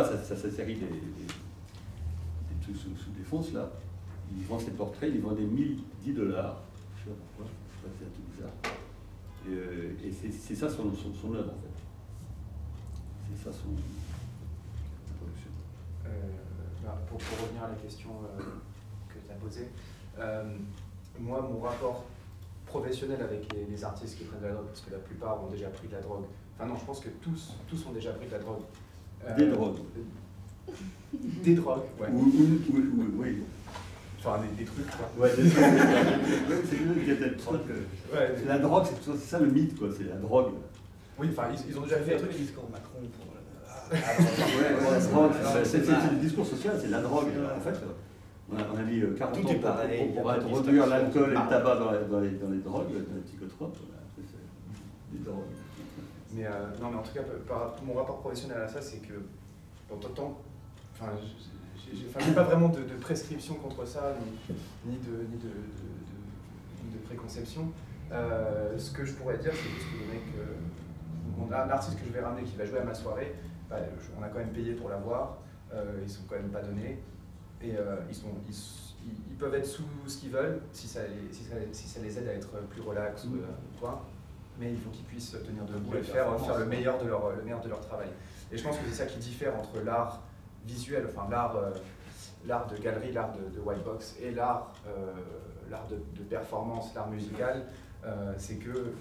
sa série des trucs sous défonce là, il vend ses portraits, il vendait $1010. Je sais pas pourquoi, c'est un truc bizarre. Et c'est ça son œuvre en fait. C'est ça sa production. Pour revenir à la question que tu as posée, moi mon rapport professionnel avec les artistes qui prennent de la drogue, parce que la plupart ont déjà pris de la drogue, enfin non, je pense que tous ont déjà pris de la drogue. Des drogues. Des drogues, ouais. Oui. Enfin, des trucs, quoi. Ouais, c'est lui qui a des trucs. Ouais, la drogue, c'est ça le mythe, quoi. C'est la drogue. Oui, enfin, ils ont déjà fait un truc. Discours Macron pour la drogue. C'est le discours social, c'est la drogue. En fait, on a mis 40 ans pour introduire l'alcool et le tabac dans les drogues, dans les psychotropes. C'est des drogues. Mais non, mais en tout cas, mon rapport professionnel à ça, c'est que tant, enfin, j'ai pas vraiment de prescription contre ça, ni de préconception. Ce que je pourrais dire, c'est que le mec, un artiste que je vais ramener qui va jouer à ma soirée, on a quand même payé pour l'avoir, ils sont quand même pas donnés, et ils peuvent être sous ce qu'ils veulent, si ça les aide à être plus relax ou quoi. Mais il faut qu'ils puissent tenir debout et faire le meilleur de leur travail. Et je pense que c'est ça qui diffère entre l'art visuel, enfin l'art de galerie, l'art de white box et l'art de performance, l'art musical, c'est que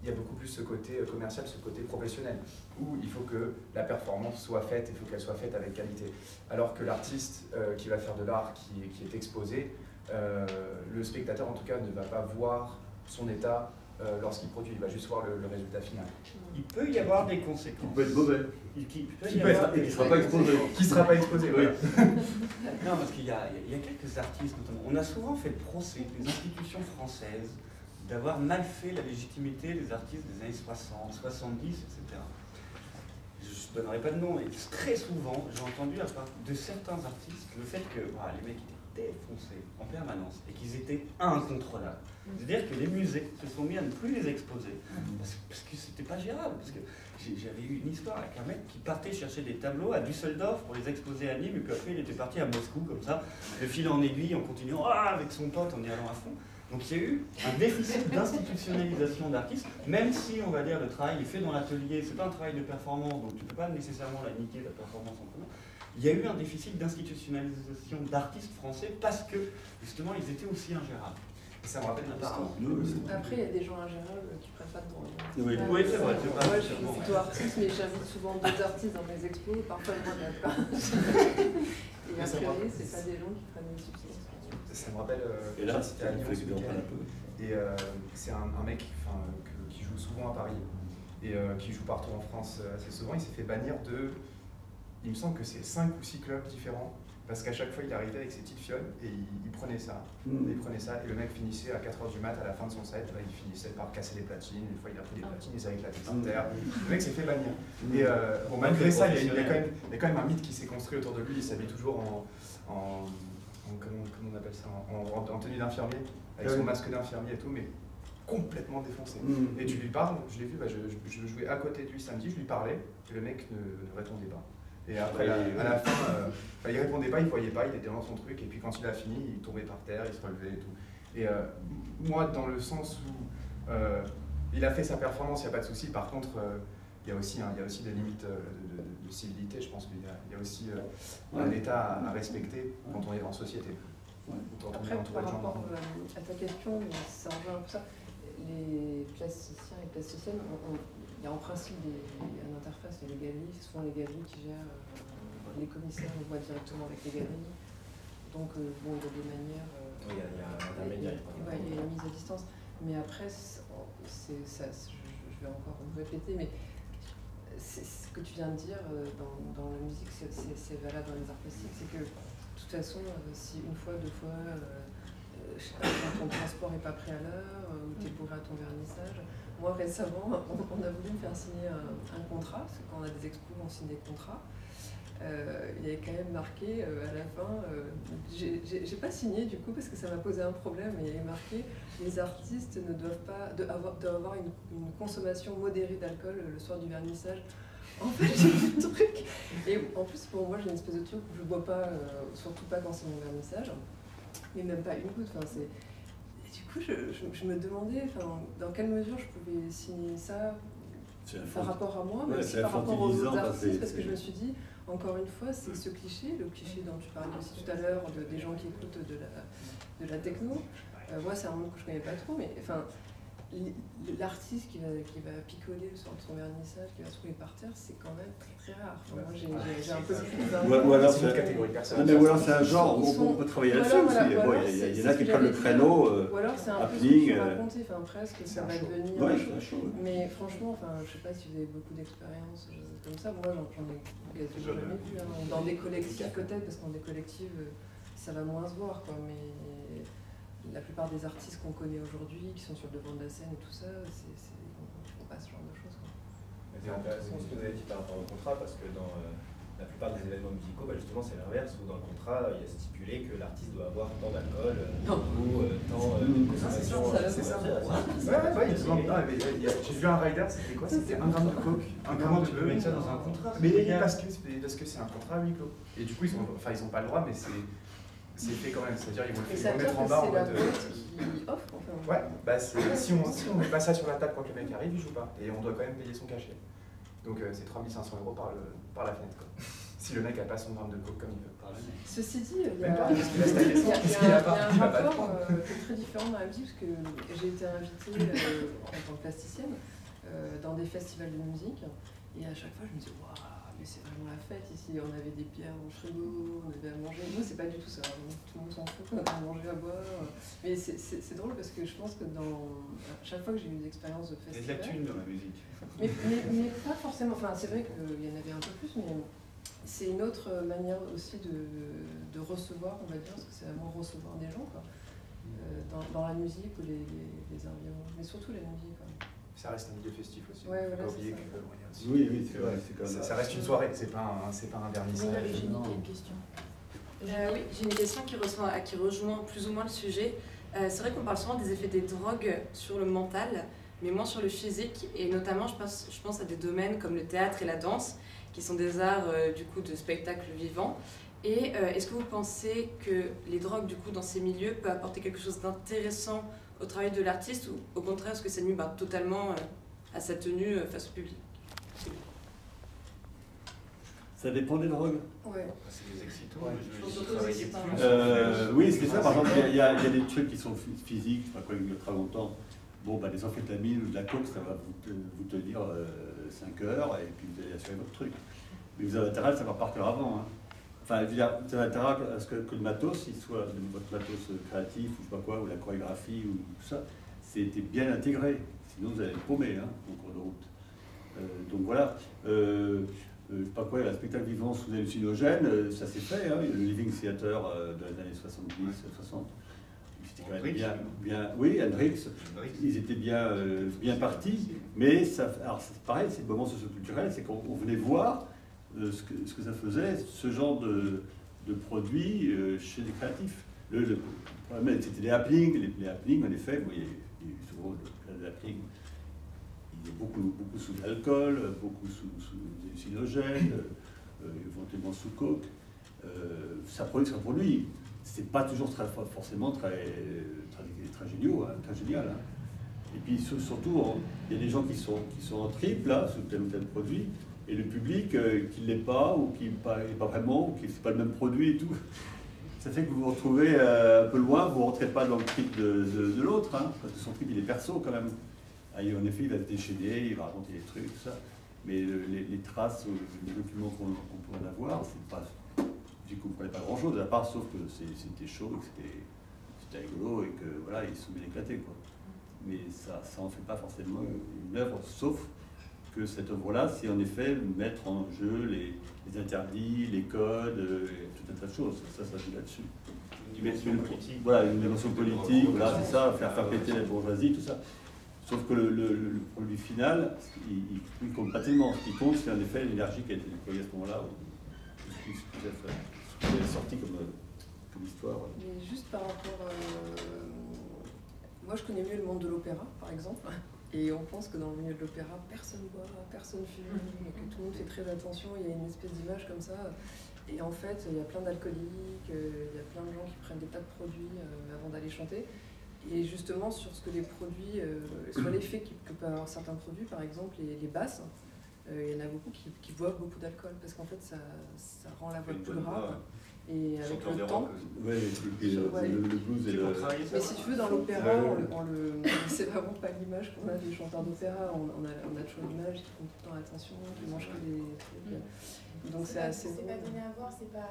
il y a beaucoup plus ce côté commercial, ce côté professionnel, où il faut que la performance soit faite, il faut qu'elle soit faite avec qualité. Alors que l'artiste qui va faire de l'art, qui est exposé, le spectateur en tout cas ne va pas voir son état lorsqu'il produit, il va juste voir le résultat final. Il peut y avoir des conséquences. Il peut être mauvais. Qui ne sera pas exposé. Qui ne sera pas exposé, oui. Non, parce qu'il y a quelques artistes, notamment. On a souvent fait le procès des institutions françaises d'avoir mal fait la légitimité des artistes des années 60, 70, etc. Je ne donnerai pas de nom, mais très souvent, j'ai entendu de certains artistes le fait que les mecs étaient défoncés en permanence et qu'ils étaient incontrôlables. C'est-à-dire que les musées se sont mis à ne plus les exposer parce que c'était pas gérable. Parce que j'avais eu une histoire avec un mec qui partait chercher des tableaux à Düsseldorf pour les exposer à Nîmes, et puis après il était parti à Moscou comme ça, de fil en aiguille, en continuant avec son pote, en y allant à fond. Donc il y a eu un déficit d'institutionnalisation d'artistes, même si on va dire le travail est fait dans l'atelier, c'est pas un travail de performance, donc tu ne peux pas nécessairement la niquer la performance en commun. Il y a eu un déficit d'institutionnalisation d'artistes français parce que justement ils étaient aussi ingérables. Et ça me rappelle une histoire. Après, il y a des gens ingérables qui prennent pas de drogue. Oui, c'est vrai. Moi, je suis plutôt artiste, mais j'invite souvent d'autres artistes dans mes expos, parfois moi de la part. Et a priori, c'est pas des gens qui prennent des substances. Ça me rappelle, et là, c'était à Lyon ce week-end, et c'est un mec qui joue souvent à Paris, et qui joue partout en France assez souvent. Il s'est fait bannir il me semble que c'est 5 ou 6 clubs différents, parce qu'à chaque fois il arrivait avec ses petites fioles et il prenait ça. Et le mec finissait à 4h du mat à la fin de son set, il finissait par casser les platines, une fois il a pris des platines, il a éclaté sur terre. Le mec s'est fait bannir. Et malgré ça, il y a quand même un mythe qui s'est construit autour de lui. Il s'habille toujours en comment on appelle ça, en tenue d'infirmier, avec son masque d'infirmier et tout, mais complètement défoncé. Et tu lui parles, je l'ai vu, je jouais à côté de lui samedi, je lui parlais, et le mec ne répondait pas. Et après, à la fin, il répondait pas, il voyait pas, il était dans son truc, et puis quand il a fini, il tombait par terre, il se relevait et tout. Et moi, dans le sens où il a fait sa performance, il n'y a pas de souci, par contre, il y a aussi des limites de civilité, je pense qu'il y a aussi un état à respecter quand on est en société. Après, par rapport à ta question, ça rejoint un peu ça, les plasticiens et plasticiennes, il y a en principe une interface, il y a les galeries, c'est souvent les galeries qui gèrent, les commissaires on voit directement avec les galeries, donc il y a des manières, il y a une mise à distance, mais après, je vais encore vous répéter, mais c'est ce que tu viens de dire dans la musique, c'est valable dans les arts plastiques, c'est que de toute façon, si une fois, deux fois, je sais pas, quand ton transport n'est pas prêt à l'heure, ou tu es bourré à ton vernissage. Moi récemment, on a voulu me faire signer un contrat, parce que quand on a des expos, on signe des contrats. Il y avait quand même marqué à la fin, j'ai pas signé du coup parce que ça m'a posé un problème, mais il y avait marqué les artistes ne doivent avoir une consommation modérée d'alcool le soir du vernissage. En fait, j'ai vu le truc. Et en plus, pour moi, j'ai une espèce de truc où je bois pas, surtout pas quand c'est mon vernissage, mais même pas une goutte. Enfin, c'est... Et du coup, je me demandais dans quelle mesure je pouvais signer ça par rapport à moi, mais aussi par rapport aux autres artistes, parce que je me suis dit, encore une fois, c'est ce cliché, le cliché dont tu parlais aussi tout à l'heure, des gens qui écoutent de la techno. Moi, c'est un monde que je connais pas trop, mais enfin, l'artiste qui va picoler sur son vernissage, qui va se trouver par terre, c'est quand même très très rare. Enfin, moi, j'ai un peu plus ou alors c'est une catégorie de personnes. ou alors c'est un genre, on peut travailler là-dessus aussi. Il y en a qui prennent le créneau. Ou alors c'est un peu ce que tu racontais, presque, ça va devenir un show. Mais franchement, je sais pas si vous avez beaucoup d'expérience comme ça. Moi, j'en ai quasiment jamais vu. Dans des collectifs peut-être, parce que dans des collectifs, ça va moins se voir, quoi. Mais la plupart des artistes qu'on connaît aujourd'hui, qui sont sur le devant de la scène et tout ça, ils font pas ce genre de choses, quoi. C'est intéressant ce que vous avez dit par rapport au contrat, parce que dans la plupart des événements musicaux, justement c'est l'inverse, où dans le contrat, il y a stipulé que l'artiste doit avoir tant d'alcool, ou tant de consommation. C'est ça. Ouais, il demande. J'ai vu un rider, c'était quoi? C'était 1 gramme de coke, 1 gramme de bœuf. Tu mets ça dans un contrat? Mais parce que c'est un contrat à huis clos. Et du coup, ils ont pas le droit, mais c'est fait quand même. C'est-à-dire ils vont le mettre en bas en mode. C'est la boîte qui offre, enfin. Ouais, si on met pas ça sur la table quand le mec arrive, il joue pas. Et on doit quand même payer son cachet. Donc c'est 3 500 € par la fenêtre, quoi. Si le mec a pas son gramme de coke comme il veut. Ceci dit, il y a un rapport très différent dans la musique, parce que j'ai été invitée en tant que plasticienne dans des festivals de musique, et à chaque fois je me disais, waouh, mais c'est vraiment la fête ici, on avait des bières au frigo, on avait à manger. Nous, c'est pas du tout ça, tout le monde s'en fout, on a à manger, à boire. Mais c'est drôle parce que je pense que chaque fois que j'ai eu des expériences de festival. Il y a de la thune dans la musique. Mais pas forcément, c'est vrai qu'il y en avait un peu plus, mais c'est une autre manière aussi de recevoir, on va dire, parce que c'est vraiment recevoir des gens, quoi. Dans la musique ou les arts vivants, mais surtout la musique, quoi. Ça reste un milieu festif aussi. Ouais, faut voilà, pas oublier ça. que Oui, c'est vrai. C'est comme ça reste une soirée, c'est pas un vernissage. Oui, j'ai une question. Oui, j'ai une question qui rejoint plus ou moins le sujet. C'est vrai qu'on parle souvent des effets des drogues sur le mental, mais moins sur le physique. Et notamment, je pense à des domaines comme le théâtre et la danse, qui sont des arts du coup de spectacle vivant. Et est-ce que vous pensez que les drogues du coup dans ces milieux peuvent apporter quelque chose d'intéressant au travail de l'artiste, ou au contraire est-ce que ça nuit totalement à sa tenue face au public? Ça dépend des drogues. Ouais. C'est des excitants, Ouais. je travaillais plus. Oui, c'est ça. Par exemple, il y a des trucs qui sont physiques, quoi, il y a très longtemps. Bon, des amphétamines ou de la coke, ça va vous tenir 5 heures et puis vous allez assurer votre truc. Mais vous avez intérêt à le savoir par cœur avant. Hein. Enfin, je veux dire, vous avez intérêt à ce que le matos, il soit votre matos créatif ou je sais pas quoi, ou la chorégraphie ou tout ça, c'était bien intégré. Sinon, vous allez être paumé en cours de route. Donc voilà. Je sais pas quoi, la spectacle vivant sous hallucinogène, ça s'est fait. Le Living Theater de les années 70, 60. C'était quand même bien. Oui, Hendrix, ils étaient bien partis. Mais alors c'est pareil, c'est le moment socioculturel, c'est qu'on venait voir ce que ça faisait, ce genre de produit chez les créatifs. Le problème, c'était les happenings. Les happenings, en effet, vous voyez, souvent le happening, il est beaucoup sous l'alcool, beaucoup sous des hallucinogènes, éventuellement sous coke. Ça produit ce qu'on produit. C'est pas toujours forcément très génial. Et puis surtout, il y a des gens qui sont en triple là, sous tel ou tel produit, et le public qui ne l'est pas, ou qui n'est pas vraiment, ou qui c'est pas le même produit et tout. Ça fait que vous vous retrouvez un peu loin, vous ne rentrez pas dans le trip de l'autre, parce que son trip il est perso quand même. En effet, il va se déchaîner, il va raconter des trucs, tout ça. Mais les traces, les documents qu'on pourrait avoir, c'est pas. Vous ne comprenez pas grand chose, à part sauf que c'était chaud, que c'était rigolo et que voilà, ils se sont bien éclatés, quoi. Mais ça en fait pas forcément une œuvre, sauf que cette œuvre-là, c'est en effet mettre en jeu les interdits, les codes, tout un tas de choses. Ça joue là-dessus. Une dimension politique. Voilà, une dimension politique, voilà, c'est ça, faire péter la bourgeoisie, tout ça. Sauf que le produit final, il compte pas tellement. Ce qui compte, c'est en effet l'énergie qui a été déployée à ce moment-là, ce qui est sorti comme histoire. Mais juste par rapport. Moi, je connais mieux le monde de l'opéra, par exemple. Et on pense que dans le milieu de l'opéra, personne boit, personne fume, et que tout le monde fait très attention, il y a une espèce d'image comme ça. Et en fait, il y a plein d'alcooliques, il y a plein de gens qui prennent des tas de produits avant d'aller chanter. Et justement, sur ce que les produits, soit l'effet que peuvent avoir certains produits, par exemple les basses, il y en a beaucoup qui boivent beaucoup d'alcool, parce qu'en fait, ça rend la voix plus grave. Et avec le temps, ouais, le blues et le... Mais si tu veux, dans l'opéra, c'est vraiment pas l'image qu'on a des chanteurs d'opéra. On a toujours l'image qui font tout le temps attention, qui mangent que des trucs. Donc c'est assez. C'est pas donné à voir, c'est pas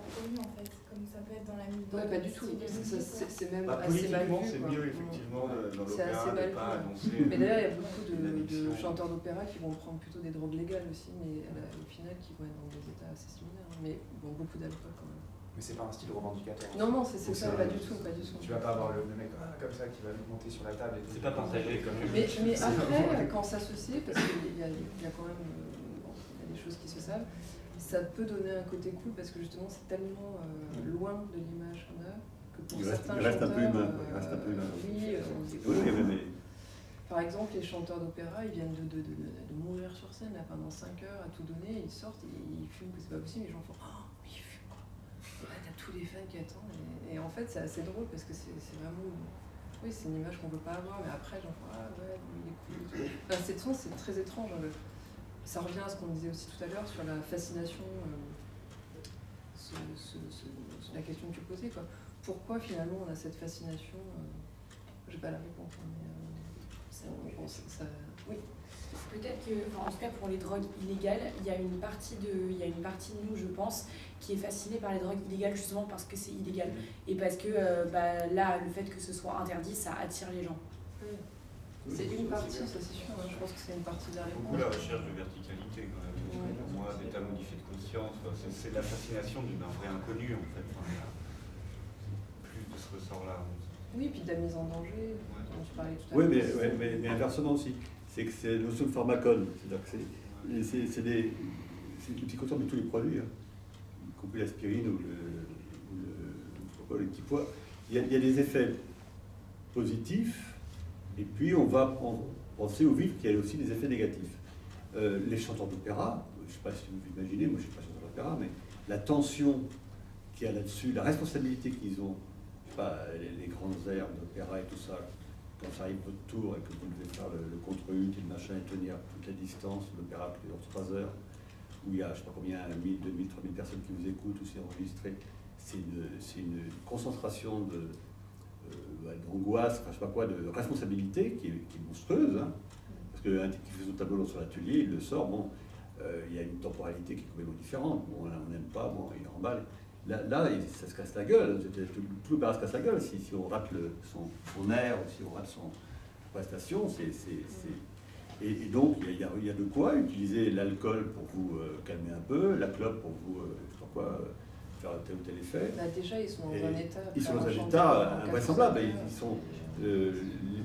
promu en fait, comme ça peut être dans la musique. Ouais, pas du tout. C'est même Bah, assez mal vu. politiquement, c'est mieux effectivement dans C'est assez l'opéra mal de pas vu. annoncer. Mais d'ailleurs, il y a beaucoup une de addiction. chanteurs d'opéra qui vont prendre plutôt des drogues légales aussi, mais au final, qui vont être dans des états assez similaires. Mais bon, beaucoup d'alcool quand même. Mais c'est pas un style revendicateur. Non, c'est Donc ça, pas du tout. Tu vas pas avoir le mec comme ça qui va monter sur la table et tout. C'est pas partagé comme Mais après, quand ça se sait, parce qu'il y a quand même il y a des choses qui se savent, ça peut donner un côté cool parce que justement c'est tellement loin de l'image qu'on a que pour certains il reste chanteurs, un peu humain. Il reste un peu humain. Oui, mais... Par exemple, les chanteurs d'opéra, ils viennent de mourir sur scène là, pendant 5 heures à tout donner, ils sortent, ils fument, que c'est pas possible, les gens font oh, ils fument. Et là, t'as tous les fans qui attendent. Et en fait, c'est assez drôle parce que c'est vraiment. Oui, c'est une image qu'on veut pas avoir, mais après, j'en fais ah ouais, il est cool. Enfin, cette son, c'est très étrange. Ça revient à ce qu'on disait aussi tout à l'heure sur la fascination, la question que tu posais, quoi. Pourquoi finalement on a cette fascination j'ai pas la réponse, mais oui. Peut-être que, en tout cas pour les drogues illégales, il y a une partie de nous, je pense, qui est fascinée par les drogues illégales justement parce que c'est illégal et parce que là, le fait que ce soit interdit, ça attire les gens. C'est une partie, ça c'est sûr. Je pense que c'est une partie de la réponse. Beaucoup la recherche de verticalité quand même. Pour moi, d'état modifié de conscience, c'est la fascination d'un vrai inconnu en fait. Plus de ce ressort-là. Oui, puis de la mise en danger, dont tu parlais tout à l'heure. Oui, mais inversement aussi. C'est que c'est la notion de pharmacone. C'est-à-dire que c'est des psychotropes de tous les produits, y compris l'aspirine ou le petit pois. Il y a des effets positifs. Et puis on va penser au vif qu'il y a aussi des effets négatifs. Les chanteurs d'opéra, je ne sais pas si vous imaginez, moi je ne suis pas chanteur d'opéra, mais la tension qu'il y a là-dessus, la responsabilité qu'ils ont, je sais pas, les grands airs d'opéra et tout ça, quand ça arrive votre tour et que vous devez faire le contre-ut et le machin et tenir toute la distance, l'opéra qui dure 3 heures, où il y a je ne sais pas combien, 1000, 2000, 3000 personnes qui vous écoutent, où c'est enregistré, c'est une concentration d'angoisse, enfin, je sais pas quoi, de responsabilité qui est monstrueuse, hein, parce qu'un type qui fait son tableau sur l'atelier, il le sort, bon, il y a une temporalité qui est complètement différente, bon, on n'aime pas, bon, il remballe. Là, ça se casse la gueule, tout l'opéra se casse la gueule, si on rate son air, ou si on rate son prestation, et donc il y a de quoi utiliser l'alcool pour vous calmer un peu, la clope pour vous, je sais pas quoi, faire tel ou tel effet. Déjà, ils sont dans un état. Ils sont dans un état invraisemblable. Ils sont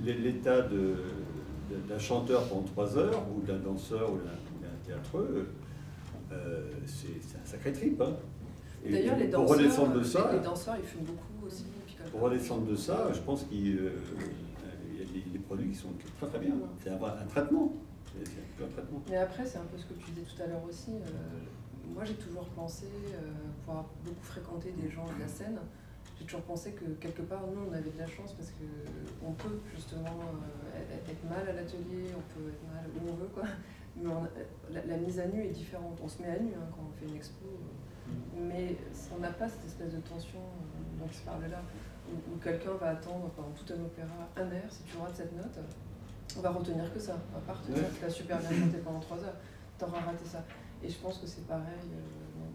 l'état d'un chanteur pendant 3 heures, ou d'un danseur, ou d'un théâtreux. C'est un sacré trip. Hein. D'ailleurs, les danseurs, les danseurs, ils fument beaucoup aussi. Pour redescendre de ça, je pense qu'il y a des produits qui sont très très bien. C'est un traitement. C'est un traitement. Mais après, c'est un peu ce que tu disais tout à l'heure aussi. Moi, j'ai toujours pensé, pour avoir beaucoup fréquenté des gens de la scène, j'ai toujours pensé que quelque part, nous, on avait de la chance parce qu'on peut justement être mal à l'atelier, on peut être mal où on veut, quoi. Mais la mise à nu est différente. On se met à nu quand on fait une expo, mais on n'a pas cette espèce de tension dont tu parles là, où quelqu'un va attendre pendant tout un opéra un air. Si tu rates cette note, on va retenir que ça. On va pas retenir que tu as super bien chanté pendant 3 heures. Tu auras raté ça. Et je pense que c'est pareil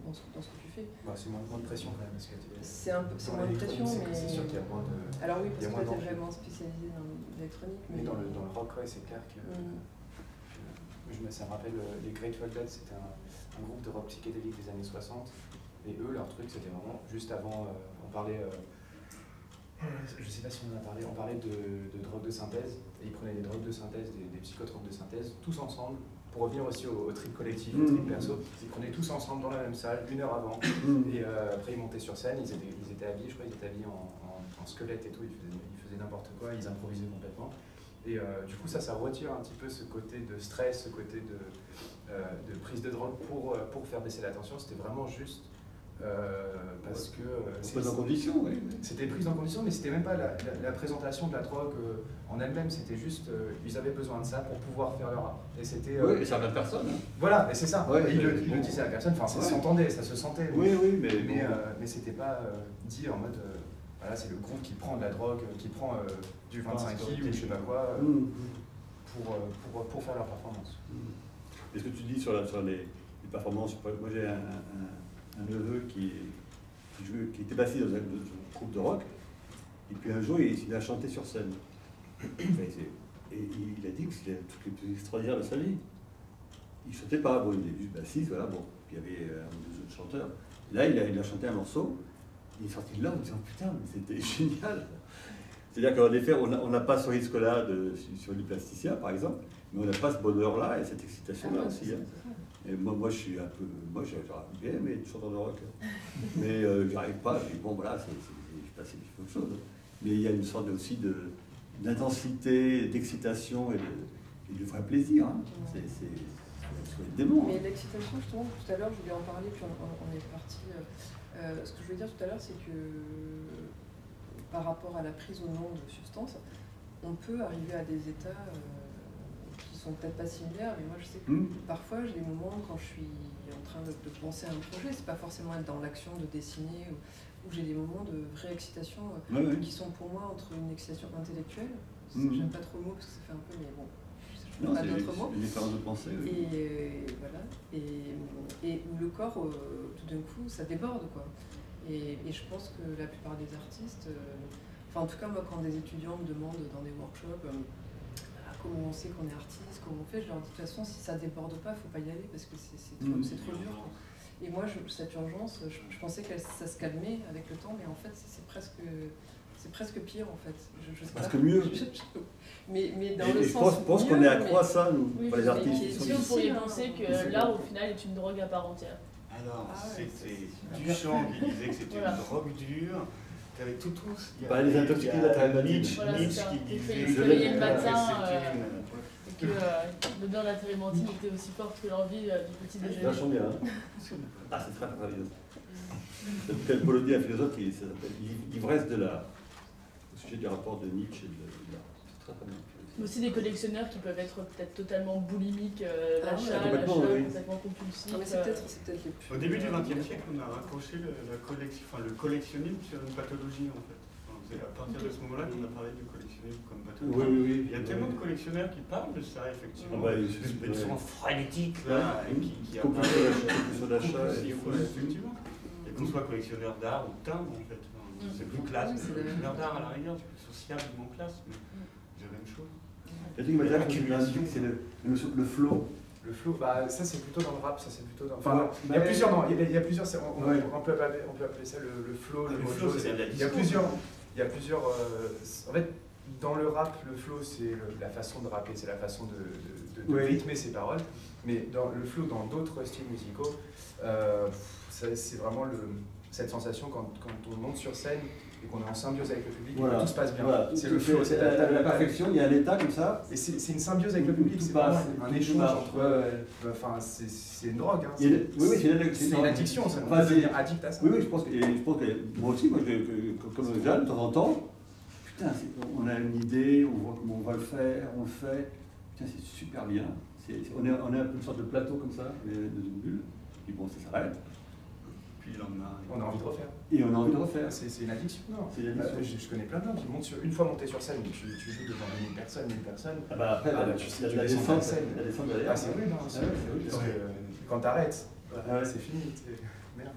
dans ce que tu fais. C'est moins de pression quand même. C'est moins de pression, mais. C'est sûr qu'il y a moins de. Alors oui, parce que toi, tu es vraiment spécialisé dans l'électronique. Mais dans le rock, ouais, c'est clair que. Ça me rappelle les Grateful Dead, c'était un groupe de rock psychédélique des années 60. Et eux, leur truc, c'était vraiment juste avant. On parlait. Je sais pas si on en a parlé. On parlait de drogue de synthèse. Et ils prenaient des drogues de synthèse, des psychotropes de synthèse, tous ensemble. Pour revenir aussi au trip collectif, au trip perso, ils prenaient tous ensemble dans la même salle, 1 heure avant, et après ils montaient sur scène, ils étaient habillés, je crois, ils étaient habillés en squelette et tout, ils faisaient n'importe quoi, ils improvisaient complètement, Et du coup, ça retire un petit peu ce côté de stress, ce côté de prise de drogue pour faire baisser la tension. C'était vraiment juste parce que... prise en condition, oui. C'était prise en condition, mais c'était même pas la présentation de la drogue en elle-même, c'était juste, ils avaient besoin de ça pour pouvoir faire leur art. Et c'était... Oui, et ça vient de personne. Hein. Voilà, et c'est ça. Ouais, il le disait à la personne, enfin ça s'entendait, ça se sentait. Oui, oui, mais c'était pas dit en mode, voilà, c'est le groupe qui prend de la drogue, qui prend du 25i ou je sais pas quoi, pour faire leur performance. Et ce que tu dis sur les performances, moi j'ai un neveu qui était bassiste dans un groupe de rock, et puis un jour il a chanté sur scène. Et il a dit que c'était le truc le plus extraordinaire de sa vie. Il ne chantait pas, bon, il était juste bassiste, voilà, bon, puis il y avait un ou deux autres chanteurs. Là, il a chanté un morceau, il est sorti de là en disant putain, mais c'était génial. C'est-à-dire qu'en effet, on n'a pas ce risque-là sur les plasticiens, par exemple, mais on n'a pas ce bonheur-là et cette excitation-là aussi. Hein. Et moi, je suis un peu. Moi, j'aurais bien aimé être chanteur de rock. Mais j'y arrive pas. Puis bon, voilà, je passe autre chose. Mais il y a une sorte aussi d'intensité, d'excitation et de vrai plaisir. Hein. C'est démon. Mais l'excitation, justement, tout à l'heure, je voulais en parler, puis on est parti. Ce que je voulais dire tout à l'heure, c'est que par rapport à la prise ou non de substances, on peut arriver à des états qui sont peut-être pas similaires, mais moi je sais que parfois j'ai des moments quand je suis en train de penser à un projet, c'est pas forcément être dans l'action de dessiner, où j'ai des moments de vraie excitation qui sont pour moi entre une excitation intellectuelle, j'aime pas trop le mot parce que ça fait un peu, mais bon, je sais pas d'autres mots. Une différence de pensée. Oui. Et voilà, et où le corps, tout d'un coup, ça déborde, quoi. Et je pense que la plupart des artistes, enfin en tout cas moi quand des étudiants me demandent dans des workshops comment on sait qu'on est artiste, comment on fait, je leur dis de toute façon si ça déborde pas, faut pas y aller parce que c'est trop dur. Quoi. Et moi cette urgence, je pensais que ça se calmait avec le temps, mais en fait c'est presque pire en fait. Je sais presque pas. mieux. Mais dans le sens. Je pense qu'on est accro à ça, nous, pour les artistes. Si vous pourriez penser que là au final est une drogue à part entière. Alors, c'était Duchamp qui disait que c'était une drogue dure. T'avais tous. Les intoxiqués d'adrénaline. Nietzsche qui disait que le matin et que l'odeur de la térébenthine était aussi forte que l'envie du petit déjeuner. C'est vachement bien. Hein. Ah, c'est très merveilleux. Ça s'appelle Polony, un philosophe, ça s'appelle l'ivresse de l'art. Au sujet du rapport de Nietzsche et de l'art. C'est très bien. Mais aussi des collectionneurs qui peuvent être peut-être totalement boulimiques, l'achat complètement compulsif. Mais c'est peut-être les plus. Au début du XXe siècle, on a raccroché le collectionnisme sur une pathologie en fait. C'est à partir de ce moment-là qu'on a parlé du collectionnisme comme pathologie. Oui. Il y a tellement de collectionneurs qui parlent de ça, effectivement. Ils sont frénétiques, là, qui compulsion d'achat. Effectivement. Et qu'on soit collectionneur d'art ou de timbre, en fait. C'est plus classe. Collectionneur d'art, à la rigueur, c'est plus sociablement classe, mais c'est la même chose. Le truc qui m'intéresse, c'est le flow. Le flow, ça c'est plutôt dans le rap, ça c'est plutôt dans. Enfin, il y a plusieurs, non, il y a plusieurs. On peut appeler ça le flow, le mojo. Il y a plusieurs. En fait, dans le rap, le flow c'est la façon de rapper, c'est la façon de rythmer ses paroles. Mais dans le flow, dans d'autres styles musicaux, c'est vraiment cette sensation quand on monte sur scène et qu'on est en symbiose avec le public, et que tout se passe bien. Voilà. C'est le flow, c'est la perfection, il y a un état comme ça. Et c'est une symbiose avec le public, c'est vraiment un échange entre... Enfin, c'est une drogue, hein. C'est une addiction, ça. On va devenir addict à ça. Oui, je pense que moi aussi, comme Jeanne, de temps en temps, putain, on a une idée, on voit comment on va le faire, on le fait, putain, c'est super bien. On est un peu une sorte de plateau comme ça, de une bulle, puis bon, ça s'arrête. Puis le lendemain, on a envie de refaire. Et on a envie de refaire. C'est une addiction. Non, c'est une addiction. Je connais plein de gens qui montent une fois monté sur scène, tu joues devant 1000 personnes. Après, tu descends la scène. Derrière. C'est rude, hein. C'est rude, parce que quand t'arrêtes, c'est fini. Merde.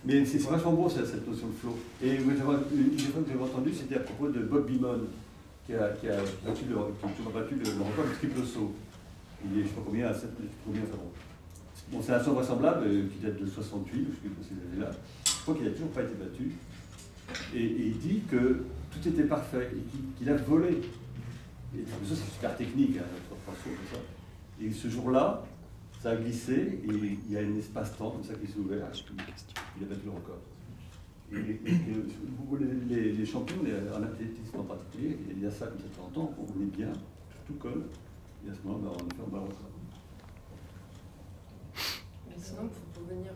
Mais c'est vachement beau cette notion de flow. Et une fois que j'avais entendu, c'était à propos de Bob Beamon, qui a battu le record du triple saut. Il est, je ne sais pas combien, à 7, combien ça va. Bon, c'est un saut vraisemblable qui date de 68, je sais pas ces années-là. Je crois qu'il n'a toujours pas été battu. Et il dit que tout était parfait et qu'il a volé. Et ça, c'est super technique, hein, 3 sauts comme ça. Et ce jour-là, ça a glissé et il y a un espace-temps comme ça qui s'est ouvert. Il a battu le record. Et les champions, en athlétisme en particulier, il y a ça comme ça de temps en temps, on est bien. tout colle, et à ce moment-là, on fait un ballon. Mais sinon, pour revenir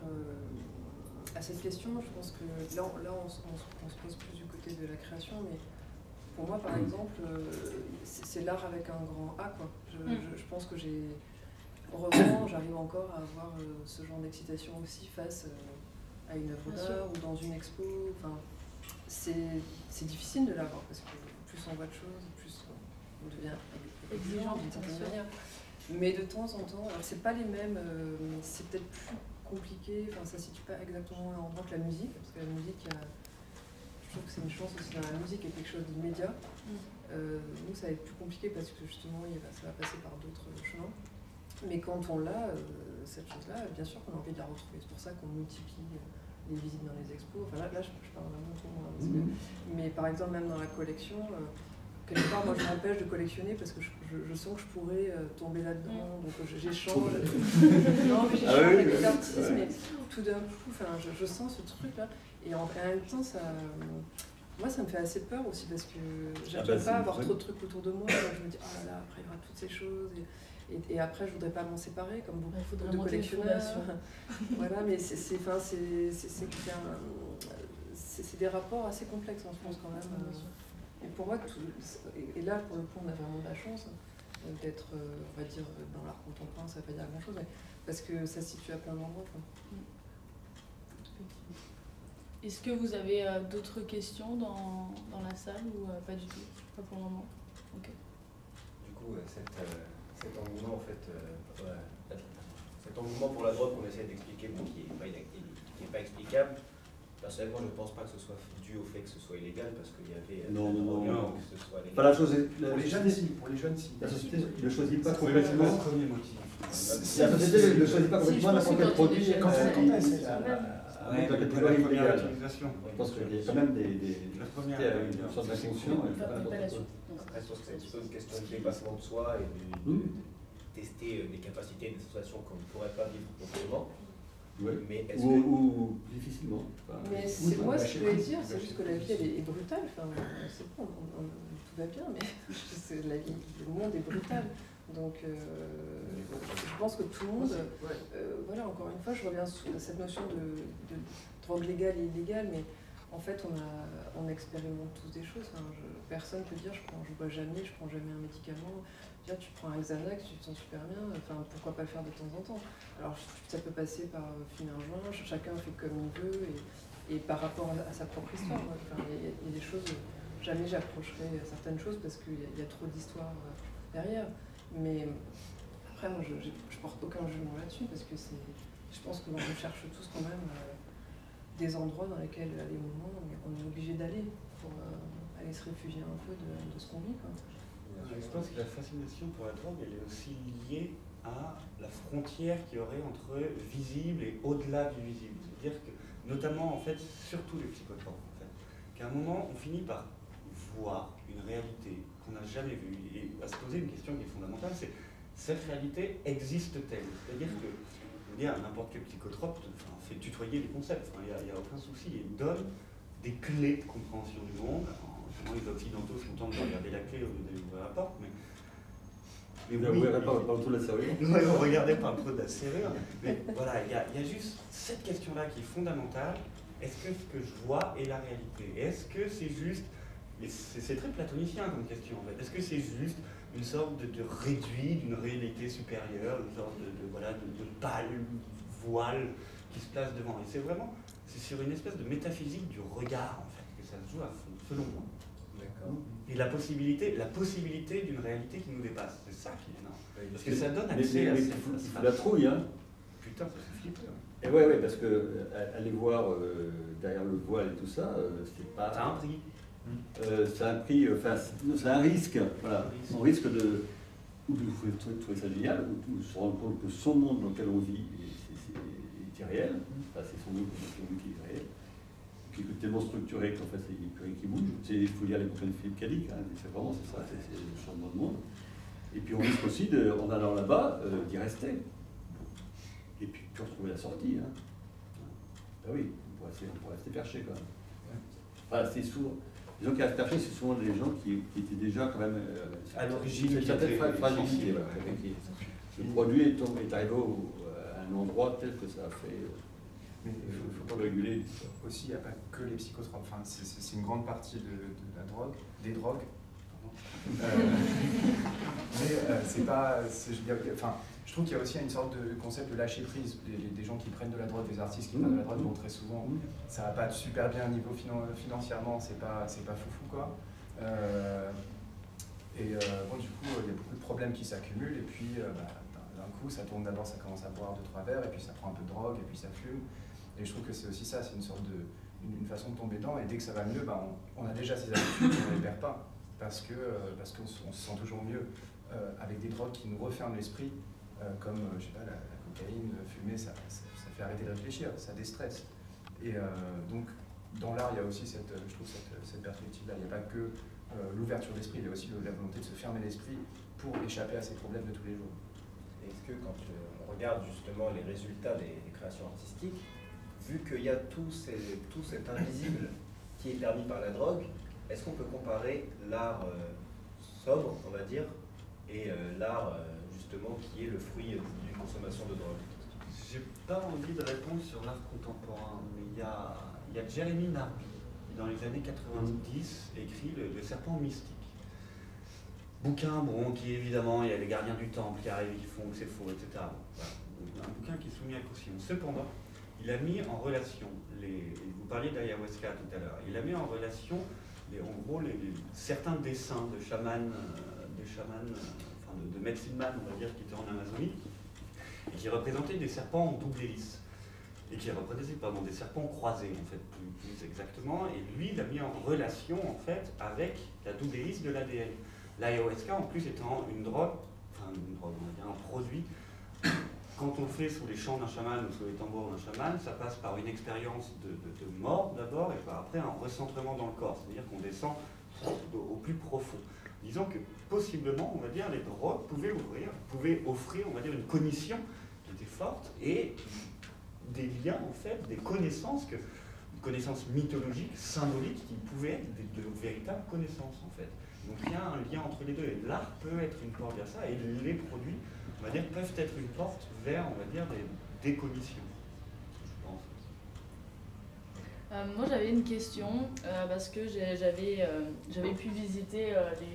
à cette question, je pense que là on se pose plus du côté de la création, mais pour moi, par exemple, c'est l'art avec un grand A, quoi. Je pense que heureusement, j'arrive encore à avoir ce genre d'excitation aussi face à une œuvre d'art ou dans une expo. Enfin, c'est difficile de l'avoir parce que plus on voit de choses, plus on devient exigeant d'une certaine manière. Mais de temps en temps, alors c'est pas les mêmes, c'est peut-être plus compliqué, enfin ça ne situe pas exactement en tant que la musique, parce que la musique, je trouve que c'est une chance aussi dans la musique, il y a quelque chose d'immédiat. Nous ça va être plus compliqué parce que justement ça va passer par d'autres chemins. Mais quand on l'a, cette chose-là, bien sûr qu'on a envie de la retrouver. C'est pour ça qu'on multiplie les visites dans les expos. Enfin là je parle vraiment pour moi. Mais par exemple, même dans la collection, quelque part, moi je m'empêche de collectionner parce que je sens que je pourrais tomber là-dedans. Donc j'échange. Non, mais j'échange avec les artistes, mais tout d'un coup, je sens ce truc-là. Et en même temps, moi ça me fait assez peur aussi parce que j'aime pas avoir trop de trucs autour de moi. Je me dis, oh là là, après il y aura toutes ces choses. Et après, je voudrais pas m'en séparer, comme beaucoup de collectionneurs. Voilà, mais c'est des rapports assez complexes en France quand même. Et pour moi, et là, pour le coup, on a vraiment de la chance d'être, on va dire, dans l'art contemporain, ça ne veut pas dire grand-chose, mais parce que ça se situe à plein d'endroits. Est-ce que vous avez d'autres questions dans la salle ou pas du tout? Pas pour le moment. Ok. Du coup, cet engouement, en fait, cet engouement pour la drogue qu'on essaie d'expliquer, bon, qui n'est pas explicable, personnellement, je ne pense pas que ce soit dû au fait que ce soit illégal, parce qu'il y avait non. que ce soit légal. Enfin, la chose est, Pour les jeunes, si. Pour les jeunes, si. La société ne choisit pas C'est complètement. le premier motif. La société ne choisit pas complètement n'importe quel produit. Quand c'est Avec la catégorie illégale. Je pense qu'il y a quand même La première, une sorte d'injonction. Après, je pense que c'est plutôt une question de dépassement de soi et de tester des capacités, des sensations qu'on ne pourrait pas vivre autrement. Oui. Mais est-ce ou difficilement. Mais c'est moi ce que je voulais dire, c'est juste que la vie elle est brutale. Enfin, c'est bon, tout va bien, mais la vie, le monde est brutal. Donc je pense que tout le monde, voilà, encore une fois, je reviens sur cette notion de drogue légale et illégale, mais en fait on expérimente tous des choses. Enfin, personne ne peut dire je bois jamais, je prends jamais un médicament. Dire, tu prends un Xanax, tu te sens super bien, enfin pourquoi pas le faire de temps en temps. Alors ça peut passer par fumer un joint, chacun fait comme il veut et par rapport à sa propre histoire. Enfin, il y a des choses, jamais j'approcherai certaines choses parce qu'il y a trop d'histoires derrière. Mais après, moi, je porte aucun jugement là-dessus parce que je pense que l'on cherche tous quand même des endroits dans lesquels, à des moments, on est obligé d'aller pour aller se réfugier un peu de ce qu'on vit, quoi. Je pense que la fascination pour la drogue, elle est aussi liée à la frontière qu'il y aurait entre visible et au-delà du visible. C'est-à-dire que, notamment, en fait, surtout les psychotropes, en fait, qu'à un moment, on finit par voir une réalité qu'on n'a jamais vue et à se poser une question qui est fondamentale, c'est cette réalité existe-t-elle? C'est-à-dire que, je veux dire, n'importe quel psychotrope fait tutoyer les concepts, il n'y a aucun souci, il donne des clés de compréhension du monde. Les occidentaux sont contents de regarder la clé au lieu d'ouvrir la porte, mais vous n'ouvrirez pas autour de la serrure. Oui, on regardait pas un peu de la serrure, mais voilà, il y a juste cette question-là qui est fondamentale. Est-ce que ce que je vois est la réalité? Est-ce que c'est juste, et c'est très platonicien comme question en fait, est-ce que c'est juste une sorte de réduit d'une réalité supérieure, une sorte de pâle voile qui se place devant? Et c'est sur une espèce de métaphysique du regard en fait que ça se joue à fond, selon moi. Et la possibilité d'une réalité qui nous dépasse, c'est ça qui est énorme. Parce que ça donne accès à cette la trouille, hein. Putain, ça fait flipper. Et ouais, parce que aller voir derrière le voile et tout ça, c'est pas. Ça a un prix. C'est un prix, c'est un risque. Voilà. On risque de trouver ça génial, ou se rendre compte que son monde dans lequel on vit est irréel. Enfin, c'est son monde qui est réel. Qui est tellement structuré qu'en fait il n'y a plus rien qui bouge. Il faut lire les bouquins de Philippe Cadic, hein, c'est vraiment ça, c'est le changement de monde. Et puis on risque aussi, en allant là-bas, d'y rester. Et puis retrouver la sortie. Hein. Ben oui, on pourrait rester perché quand même. Enfin, c'est sourd. Les gens qui aspergés, c'est souvent des gens qui étaient déjà quand même à l'origine, une certaine qui étaient fragilité. sensibles. Le produit est arrivé à un endroit tel que ça a fait. Mais il faut pas réguler. Aussi, il n'y a pas que les psychotropes. Enfin, c'est une grande partie de la drogue, des drogues. Mais c'est pas. Je trouve qu'il y a aussi une sorte de concept de lâcher prise. Des gens qui prennent de la drogue, des artistes qui prennent de la drogue, vont très souvent. Ça va pas super bien au niveau financièrement, c'est pas foufou quoi. Bon, du coup, il y a beaucoup de problèmes qui s'accumulent, et puis d'un coup, ça tourne d'abord, ça commence à boire 2-3 verres, et puis ça prend un peu de drogue, et puis ça fume. Et je trouve que c'est aussi ça, c'est une sorte une façon de tomber dedans, et dès que ça va mieux, on a déjà ces habitudes, on ne les perd pas, parce qu'on se sent toujours mieux avec des drogues qui nous referment l'esprit, comme je sais pas, la cocaïne, fumer, ça fait arrêter de réfléchir, ça déstresse. Et donc, dans l'art, il y a aussi je trouve cette perspective-là. Il n'y a pas que l'ouverture d'esprit, il y a aussi la volonté de se fermer l'esprit pour échapper à ces problèmes de tous les jours. Est-ce que quand on regarde justement les résultats des créations artistiques, vu qu'il y a tout cet invisible qui est permis par la drogue, est-ce qu'on peut comparer l'art sobre, on va dire, et l'art justement qui est le fruit d'une consommation de drogue? J'ai pas envie de répondre sur l'art contemporain, mais il y a Jérémy Narby, qui dans les années 90 écrit le Serpent mystique. Bouquin, bon, qui évidemment, il y a les gardiens du temple qui arrivent et qui font que c'est faux, etc. Voilà. Donc, un bouquin qui est soumis à caution. Cependant, il a mis en relation, vous parliez d'ayahuasca tout à l'heure, il a mis en relation, en gros, certains dessins de chamans, de medicine man, on va dire, qui étaient en Amazonie, et qui représentaient des serpents en double hélice, et qui représentaient des serpents croisés, en fait, plus exactement, et lui, il a mis en relation, en fait, avec la double hélice de l'ADN. L'ayahuasca, en plus, étant une drogue, on va dire un produit, quand on le fait sous les chants d'un chaman ou sous les tambours d'un chaman, ça passe par une expérience de mort d'abord, et par après un recentrement dans le corps, c'est-à-dire qu'on descend au plus profond. Disons que possiblement, on va dire, les drogues pouvaient offrir, on va dire, une cognition qui était forte et des liens, en fait, des connaissances, une connaissance mythologique, symbolique, qui pouvaient être de véritables connaissances, en fait. Donc il y a un lien entre les deux, et l'art peut être une porte vers ça, et les produits, on va dire, peuvent être une porte vers, on va dire, des cognitions, je pense. Moi j'avais une question, parce que j'avais pu visiter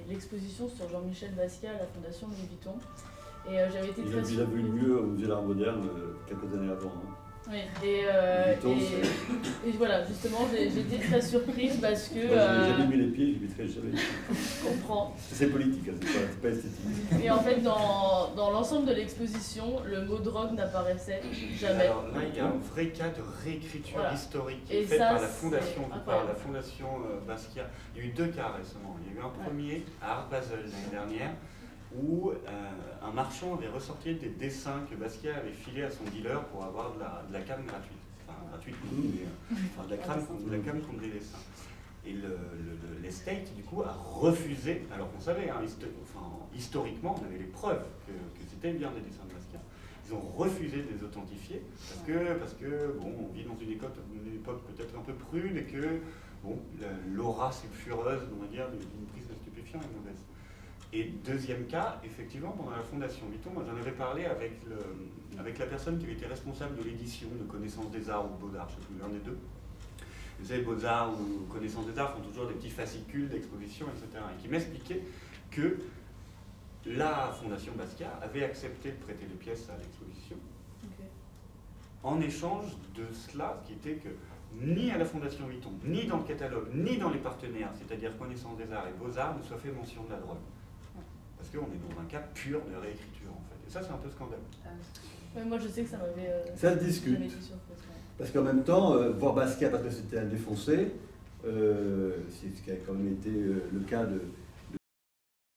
l'exposition sur Jean-Michel Basquiat à la Fondation Louis Vuitton, et j'avais été très surprise. Il a vu mieux au Musée d'Art Moderne quelques années avant. Hein. Oui, et voilà, justement, j'ai été très surprise parce que... J'ai jamais mis les pieds, je ne mettrai jamais. Je comprends. C'est politique, hein, c'est pas esthétique. Et en fait, dans l'ensemble de l'exposition, le mot drogue n'apparaissait jamais. Alors là, il y a un vrai cas de réécriture historique qui est et faite ça, par la Fondation Basquiat. Il y a eu 2 cas récemment. Il y a eu un premier à Art Basel l'année dernière, où un marchand avait ressorti des dessins que Basquiat avait filés à son dealer pour avoir de la cam gratuite. Enfin, gratuite, de la cam contre des dessins. Et l'estate, du coup, a refusé, alors qu'on savait, historiquement, on avait les preuves que c'était bien des dessins de Basquiat. Ils ont refusé de les authentifier parce que on vit dans une époque peut-être un peu prude et que l'aura sulfureuse, on va dire, d'une prise de stupéfiants est mauvaise. Et deuxième cas, effectivement, pendant la Fondation Vuitton, moi j'en avais parlé avec la personne qui était responsable de l'édition de Connaissance des Arts ou de Beaux-Arts, je ne sais plus, l'un des deux. Vous savez, Beaux-Arts ou Connaissance des Arts font toujours des petits fascicules d'exposition, etc. Et qui m'expliquait que la Fondation Basquiat avait accepté de prêter les pièces à l'exposition. Okay. En échange de cela, qui était que ni à la Fondation Vuitton, ni dans le catalogue, ni dans les partenaires, c'est-à-dire Connaissance des Arts et Beaux-Arts, ne soit fait mention de la drogue. Parce qu'on est dans un cas pur de réécriture, en fait. Et ça, c'est un peu scandaleux. Moi, je sais que ça m'avait... ça se discute. Parce qu'en même temps, voir Basquiat parce que c'était un défoncé, c'est ce qui a quand même été le cas